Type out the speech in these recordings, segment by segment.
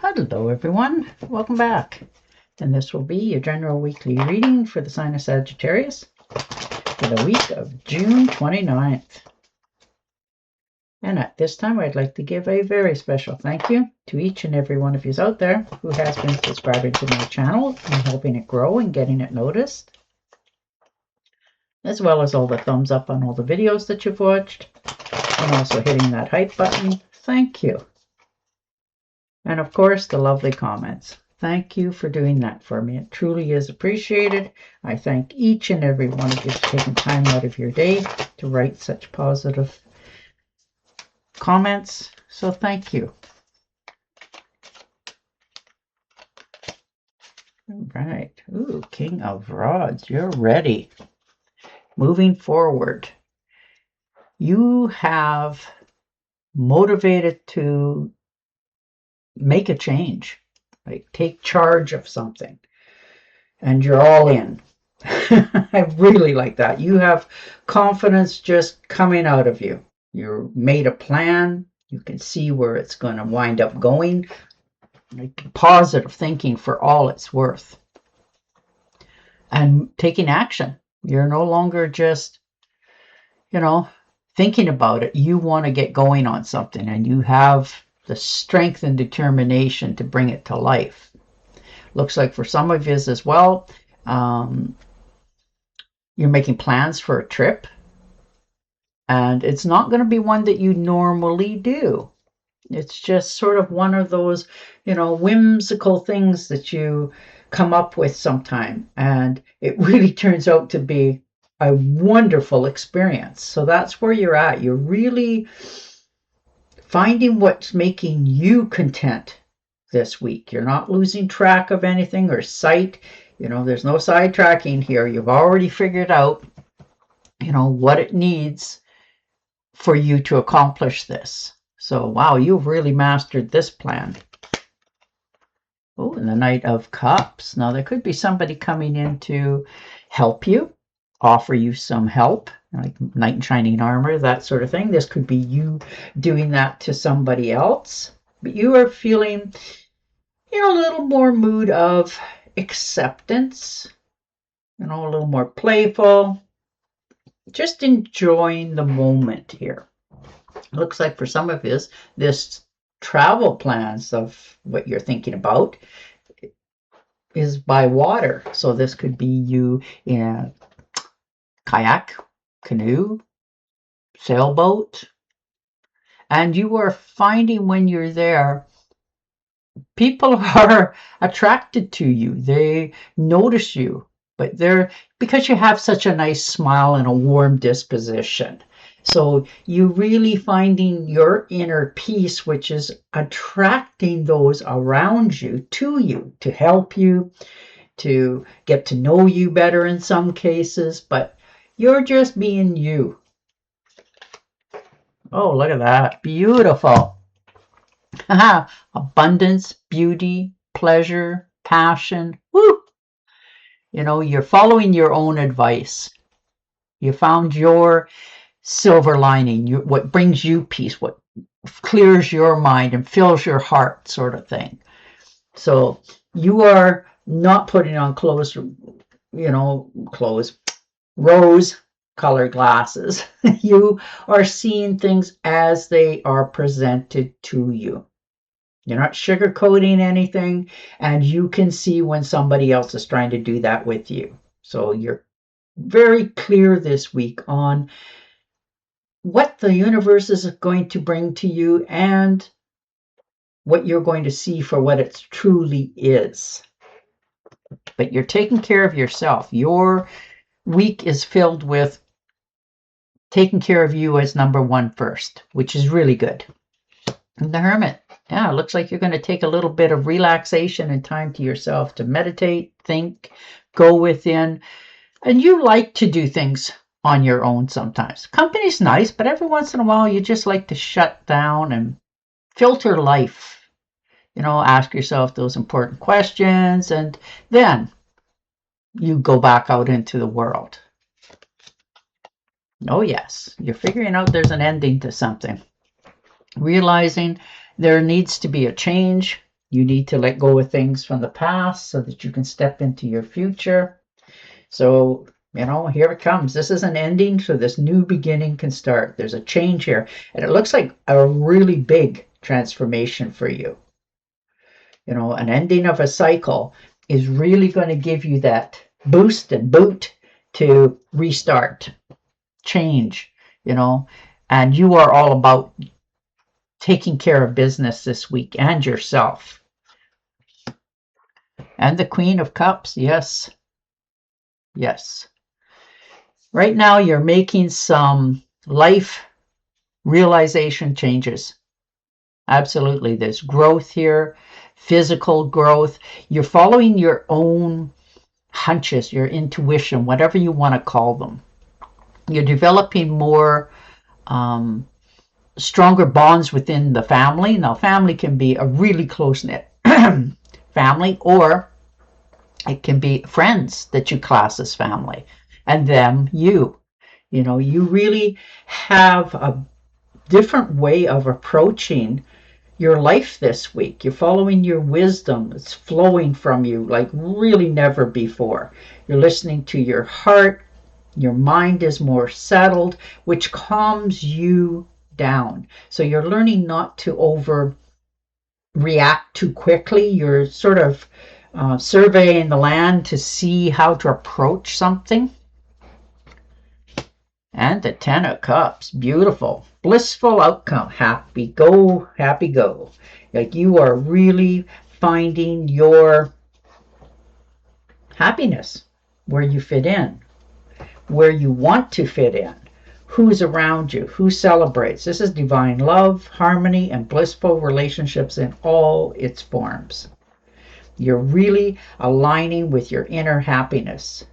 Hello everyone, welcome back. And this will be your general weekly reading for the sign of Sagittarius for the week of June 29th. And at this time, I'd like to give a very special thank you to each and every one of you out there who has been subscribing to my channel and helping it grow and getting it noticed, as well as all the thumbs up on all the videos that you've watched, and also hitting that hype button. Thank you. And of course, the lovely comments. Thank you for doing that for me. It truly is appreciated. I thank each and every one of you for taking time out of your day to write such positive comments. So thank you. All right. Ooh, King of Rods. You're ready. Moving forward. You have motivated to make a change, like take charge of something, and you're all in. I really like that. You have confidence just coming out of you. You made a plan. You can see where it's going to wind up going. Like positive thinking for all it's worth. And taking action. You're no longer just, thinking about it. You want to get going on something, and you have the strength and determination to bring it to life. Looks like for some of you as well, you're making plans for a trip, and it's not going to be one that you normally do. It's just sort of one of those, whimsical things that you come up with sometime, and it really turns out to be a wonderful experience. So that's where you're at. You're really finding what's making you content this week. You're not losing track of anything or sight. There's no sidetracking here. You've already figured out, what it needs for you to accomplish this. So, wow, you've really mastered this plan. Oh, and the Knight of Cups. Now, there could be somebody coming in to help you, offer you some help, like knight in shining armor, that sort of thing. This could be you doing that to somebody else. But you are feeling, a little more mood of acceptance, a little more playful, just enjoying the moment here. Looks like for some of you, this travel plans of what you're thinking about is by water. So this could be you in a kayak, canoe, sailboat, and you are finding when you're there, people are attracted to you. They notice you, but because you have such a nice smile and a warm disposition. So you really finding your inner peace, which is attracting those around you to help you, to get to know you better in some cases, but you're just being you. Oh, look at that. Beautiful. Abundance, beauty, pleasure, passion. Woo! You're following your own advice. You found your silver lining, what brings you peace, what clears your mind and fills your heart, sort of thing. So you are not putting on rose-colored glasses. You are seeing things as they are presented to you. You're not sugarcoating anything, and you can see when somebody else is trying to do that with you. So you're very clear this week on what the universe is going to bring to you and what you're going to see for what it truly is. But you're taking care of yourself. Your week is filled with taking care of you as number one first, which is really good. And the Hermit. Yeah, it looks like you're going to take a little bit of relaxation and time to yourself to meditate, think, go within. And you like to do things on your own sometimes. Company's nice, but every once in a while you just like to shut down and filter life. Ask yourself those important questions, and then you go back out into the world. Oh yes, you're figuring out there's an ending to something. Realizing there needs to be a change, You need to let go of things from the past so that you can step into your future. So, here it comes. This is an ending, so this new beginning can start. There's a change here, and it looks like a really big transformation for you. An ending of a cycle is really going to give you that boost and boot to restart, change, and you are all about taking care of business this week and yourself. And the Queen of Cups, yes. Yes. Right now, you're making some life realization changes. Absolutely. There's growth here, physical growth. You're following your own hunches, your intuition, whatever you want to call them. You're developing more stronger bonds within the family. Now, family can be a really close-knit family, or it can be friends that you class as family, and them, you. You really have a different way of approaching your life this week. You're following your wisdom. It's flowing from you like really never before. You're listening to your heart. Your mind is more settled, which calms you down. So you're learning not to overreact too quickly. You're sort of surveying the land to see how to approach something. And the Ten of Cups, beautiful, blissful outcome, happy go, happy go. Like you are really finding your happiness, where you fit in, where you want to fit in, who's around you, who celebrates. This is divine love, harmony, and blissful relationships in all its forms. You're really aligning with your inner happiness.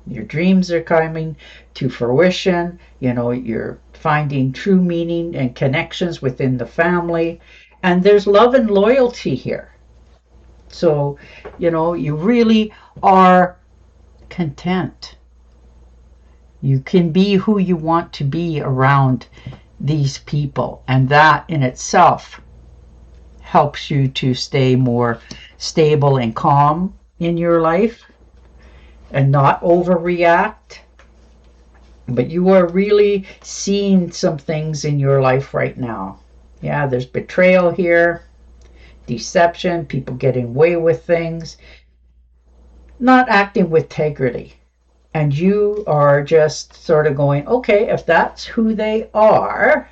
Your dreams are coming to fruition. You're finding true meaning and connections within the family. And there's love and loyalty here. So, you really are content. You can be who you want to be around these people. And that in itself helps you to stay more stable and calm in your life and not overreact. But you are really seeing some things in your life right now. Yeah, there's betrayal here, deception, people getting away with things, not acting with integrity. And you are just sort of going, okay, if that's who they are,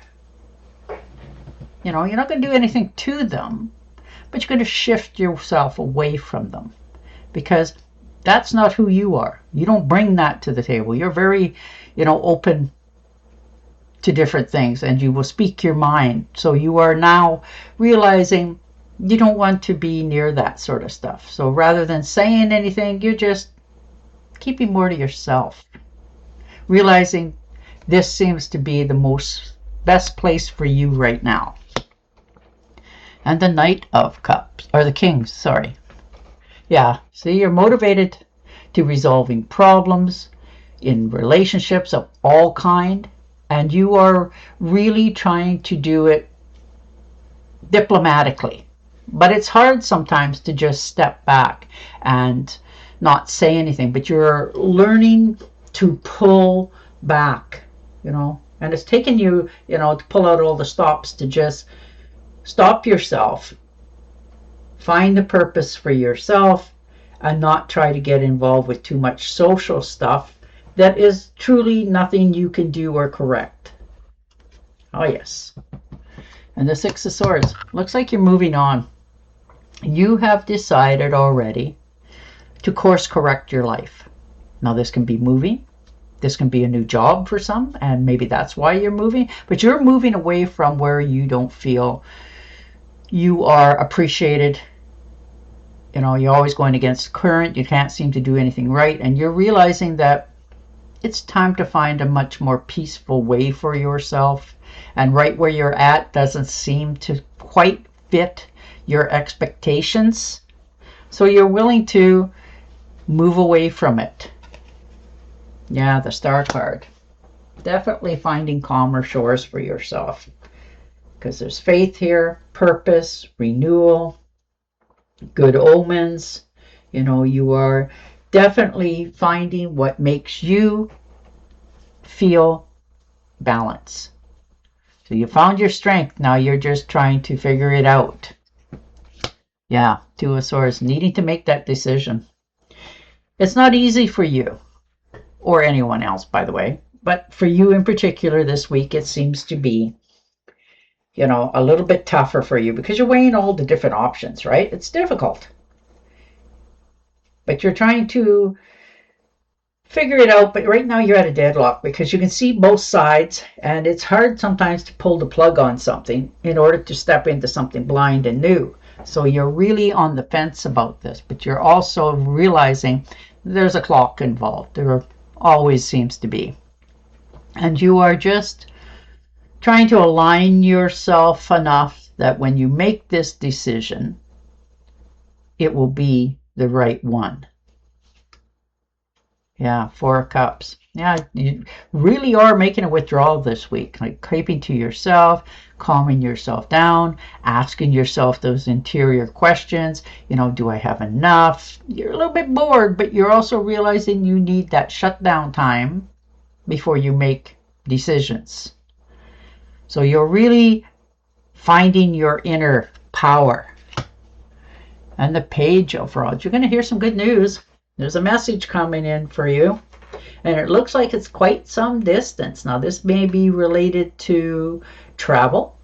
you're not going to do anything to them, but you're going to shift yourself away from them, because that's not who you are. You don't bring that to the table. You're very, open to different things, and you will speak your mind. So you are now realizing you don't want to be near that sort of stuff. So rather than saying anything, you're just keeping more to yourself, realizing this seems to be the best place for you right now. And the Knight of Cups, or the Kings, sorry. Yeah, see, you're motivated to resolving problems in relationships of all kind, and you are really trying to do it diplomatically. But it's hard sometimes to just step back and not say anything, but you're learning to pull back, and it's taken you, to pull out all the stops, to just stop yourself, find the purpose for yourself, and not try to get involved with too much social stuff that is truly nothing you can do or correct. Oh, yes. And the Six of Swords. Looks like you're moving on. You have decided already to course correct your life. Now, this can be moving. This can be a new job for some, and maybe that's why you're moving. But you're moving away from where you don't feel you are appreciated. You're always going against the current. You can't seem to do anything right. And you're realizing that it's time to find a much more peaceful way for yourself. And right where you're at doesn't seem to quite fit your expectations. So you're willing to move away from it. Yeah, the Star card. Definitely finding calmer shores for yourself, because there's faith here, purpose, renewal. good omens. You know, you are definitely finding what makes you feel balance. So you found your strength. Now you're just trying to figure it out. Yeah, Two of Swords, needing to make that decision. It's not easy for you, or anyone else, by the way, but for you in particular this week, it seems to be, you know, a little bit tougher for you because you're weighing all the different options, right? It's difficult. But you're trying to figure it out, but right now you're at a deadlock because you can see both sides, and it's hard sometimes to pull the plug on something in order to step into something blind and new. So you're really on the fence about this, but you're also realizing there's a clock involved. There always seems to be. And you are just trying to align yourself enough that when you make this decision, it will be the right one. Yeah, Four of Cups. Yeah, you really are making a withdrawal this week, like keeping to yourself, calming yourself down, asking yourself those interior questions. You know, do I have enough? You're a little bit bored, but you're also realizing you need that shutdown time before you make decisions. So you're really finding your inner power. And the Page of Rods. You're going to hear some good news. There's a message coming in for you, and it looks like it's quite some distance. Now, this may be related to travel.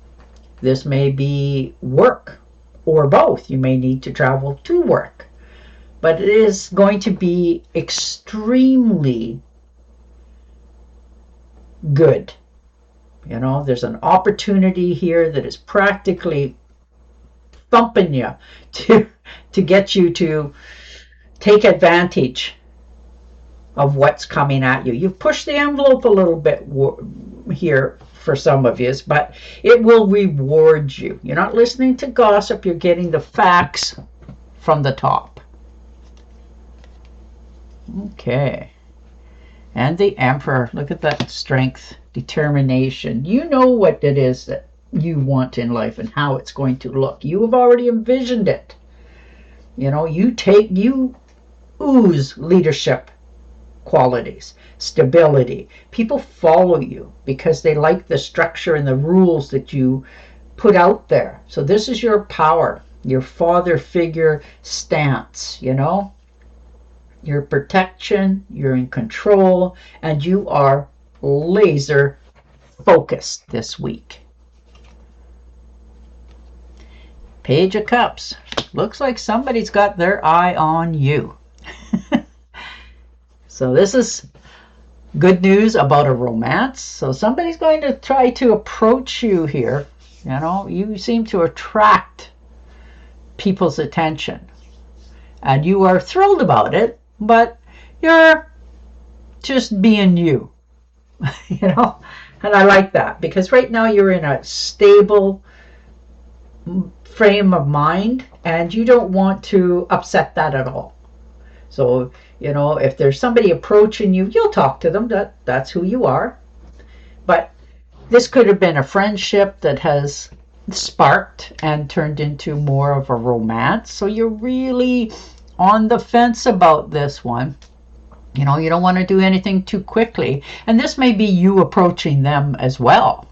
This may be work, or both. You may need to travel to work. But it is going to be extremely good. You know, there's an opportunity here that is practically thumping you to get you to take advantage of what's coming at you. You've pushed the envelope a little bit here for some of you, but it will reward you. You're not listening to gossip. You're getting the facts from the top. Okay. And the Emperor. Look at that strength, determination. You know what it is that you want in life and how it's going to look. You have already envisioned it. You know, you ooze leadership qualities, stability. People follow you because they like the structure and the rules that you put out there. So this is your power, your father figure stance, you know, your protection, you're in control, and you are laser focused this week. Page of Cups. Looks like somebody's got their eye on you. So this is good news about a romance. So somebody's going to try to approach you here. You know, you seem to attract people's attention. And you are thrilled about it, but you're just being you. You know, and I like that because right now you're in a stable frame of mind and you don't want to upset that at all. So, you know, if there's somebody approaching you, you'll talk to them. That's who you are. But this could have been a friendship that has sparked and turned into more of a romance. So you're really on the fence about this one. You know, you don't want to do anything too quickly. And this may be you approaching them as well.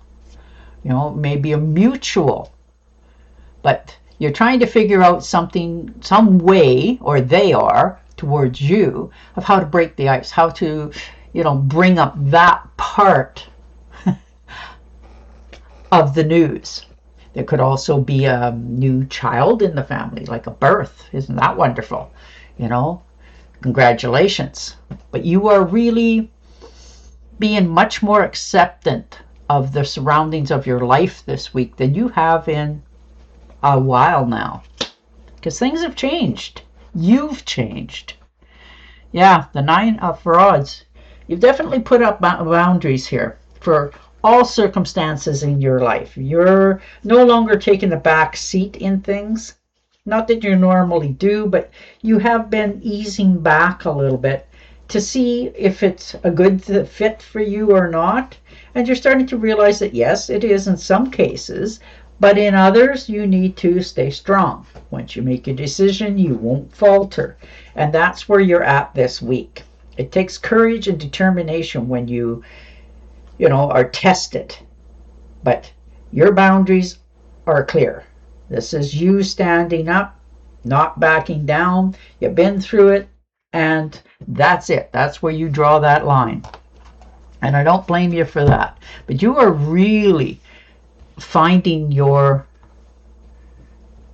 You know, maybe a mutual. But you're trying to figure out something, some way, or they are, towards you, of how to break the ice, how to, you know, bring up that part of the news. There could also be a new child in the family, like a birth. Isn't that wonderful? You know, congratulations. But you are really being much more acceptant of the surroundings of your life this week than you have in a while now. Because things have changed. You've changed. Yeah, the Nine of Rods. You've definitely put up boundaries here for all circumstances in your life. You're no longer taking the back seat in things. Not that you normally do, but you have been easing back a little bit to see if it's a good fit for you or not. And you're starting to realize that yes, it is in some cases, But in others, you need to stay strong. Once you make a decision, you won't falter. And that's where you're at this week. It takes courage and determination when you are tested. But your boundaries are clear. This is you standing up, not backing down. You've been through it, and that's it. That's where you draw that line. And I don't blame you for that. But you are really finding your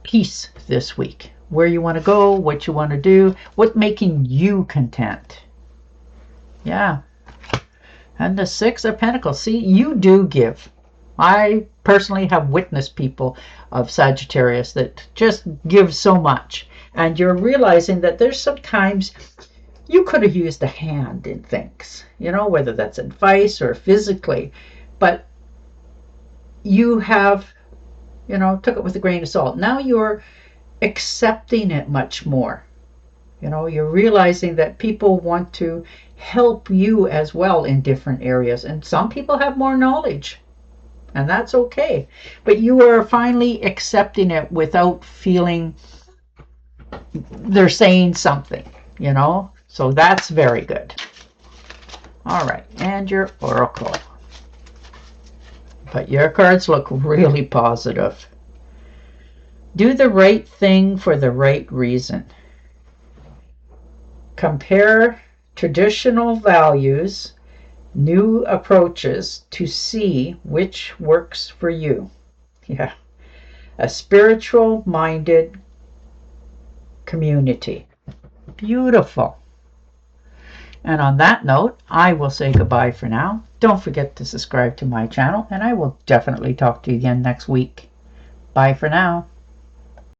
peace this week. Where you want to go, what you want to do, what's making you content. Yeah. And the Six of Pentacles. See, you do give. I personally have witnessed people of Sagittarius that just give so much. And you're realizing that there's sometimes you could have used a hand in things, whether that's advice or physically. But you have, took it with a grain of salt. Now you're accepting it much more. You're realizing that people want to help you as well in different areas. And some people have more knowledge. And that's okay. But you are finally accepting it without feeling they're saying something, So that's very good. All right. And your oracle. But your cards look really positive. Do the right thing for the right reason. Compare traditional values, new approaches to see which works for you. Yeah. A spiritual-minded community. Beautiful. And on that note, I will say goodbye for now. Don't forget to subscribe to my channel, and I will definitely talk to you again next week. Bye for now.